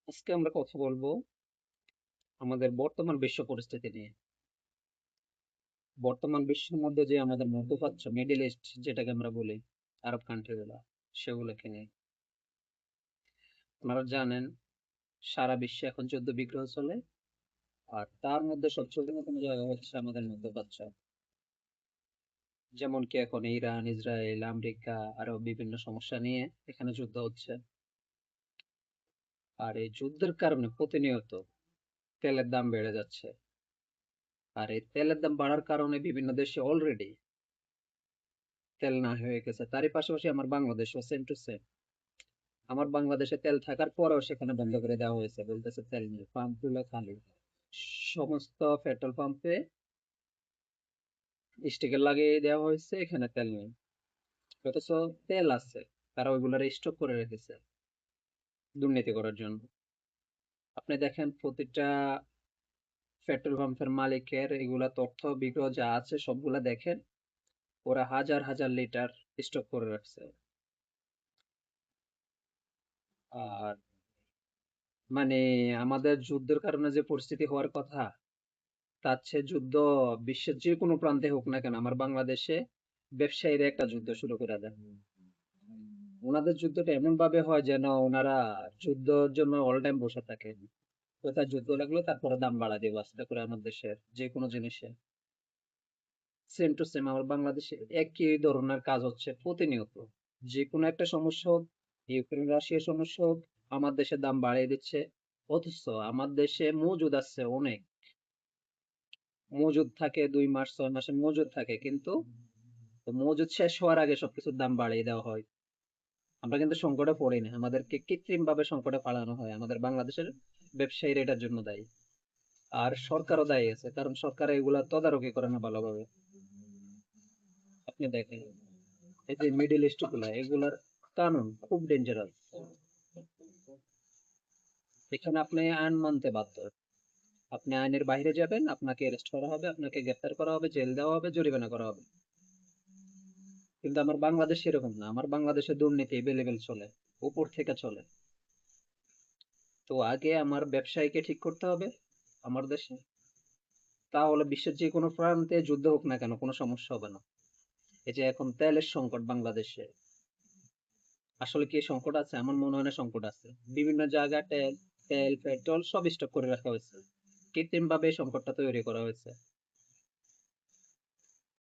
আজকে আমরা কথা বলবো আমাদের বর্তমান বিশ্ব পরিস্থিতি নিয়ে। বর্তমান বিশ্বের মধ্যে যে আমাদের মধ্যপ্রাচ্য, মিডল ইস্ট যেটাকে আমরা বলি, আরব কান্ট্রি গুলা, সেগুলোকে নিয়ে। আপনারা জানেন সারা বিশ্বে এখন যুদ্ধ বিগ্রহ চলে, আর তার মধ্যে সবচেয়ে অন্যতম জায়গা হচ্ছে আমাদের মধ্যপ্রাচ্য। যেমন কি এখন ইরান, ইসরায়েল, আমেরিকা আরো বিভিন্ন সমস্যা নিয়ে এখানে যুদ্ধ হচ্ছে। আর এই যুদ্ধের কারণে প্রতিনিয়ত তেলের দাম বেড়ে যাচ্ছে। আর এই তেলের দাম বাড়ার কারণে বিভিন্ন দেশে অলরেডি তেল না হয়ে গেছে। তারই পাশাপাশি আমার বাংলাদেশও সেম টু সেম। আমার বাংলাদেশে তেল থাকার পরেও সেখানে বন্ধ করে দেওয়া হয়েছে, বলতেছে তেল নেই, পাম্প গুলো খালি। সমস্ত পেট্রোল পাম্পে স্টিকার লাগিয়ে দেওয়া হয়েছে, এখানে তেল নেই। অথচ তেল আছে, তারা ওইগুলার স্টক করে রেখেছে দুর্নীতি করার জন্য। আপনি দেখেন প্রতিটা পেট্রোল পাম্পের মালিকের এগুলা তথ্য বিগ্রহ যা আছে সবগুলা দেখেন, ওরা হাজার হাজার লিটার স্টক করে রাখছে। আর মানে আমাদের যুদ্ধের কারণে যে পরিস্থিতি হওয়ার কথা, তার চেয়ে যুদ্ধ বিশ্বের যে কোনো প্রান্তে হোক না কেন, আমার বাংলাদেশে ব্যবসায়ীরা একটা যুদ্ধ শুরু করে দেন। ওনাদের যুদ্ধটা এমন ভাবে হয় যেন ওনারা যুদ্ধের জন্য অল টাইম বসে থাকে। কোথায় যুদ্ধ লাগলো তারপরে দাম বাড়া দিব আস্তে করে। আমার দেশের যে কোনো জিনিসে সেম টু সেম আমার বাংলাদেশে একই ধরনের কাজ হচ্ছে প্রতিনিয়ত। যে কোনো একটা সমস্যা হোক, ইউক্রেন রাশিয়ার সমস্যা হোক, আমার দেশে দাম বাড়িয়ে দিচ্ছে। অথচ আমার দেশে মজুদ আছে অনেক, মজুদ থাকে 2 মাস 6 মাসের মজুদ থাকে, কিন্তু তো মজুদ শেষ হওয়ার আগে সবকিছুর দাম বাড়িয়ে দেওয়া হয়। আমরা কিন্তু সংকটে পড়ি না, আমাদেরকে কৃত্রিম ভাবে সংকটে ফালানো হয়। আমাদের বাংলাদেশের ব্যবসায়ীরা এটার জন্য দায়ী। আর সরকারও দায়ী আছে, কারণ সরকার এগুলা তদারকি করে না ভালোভাবে। আপনি দেখেন এই যে মিডিল ইস্ট গুলা, এগুলার কানুন খুব ডেঞ্জারাস। এখানে আপনি আইন মানতে বাধ্য। আপনি আইনের বাইরে যাবেন, আপনাকে অ্যারেস্ট করা হবে, আপনাকে গ্রেফতার করা হবে, জেল দেওয়া হবে, জরিমানা করা হবে। কিন্তু আমার বাংলাদেশ এরকম না। আমার বাংলাদেশে দুর্নীতি এভেলেবেল চলে, উপর থেকে চলে। তো আগে আমার ব্যবসায়ীকে ঠিক করতে হবে আমার দেশে, তাহলে বিশ্বের যে কোনো প্রান্তে যুদ্ধ হোক না কেন কোনো সমস্যা হবে না। এই যে এখন তেলের সংকট বাংলাদেশে, আসলে কি সংকট আছে? আমার মনে হয় না সংকট আছে। বিভিন্ন জায়গায় তেল, পেট্রোল সব স্টক করে রাখা হয়েছে, কৃত্রিম ভাবে এই সংকটটা তৈরি করা হয়েছে।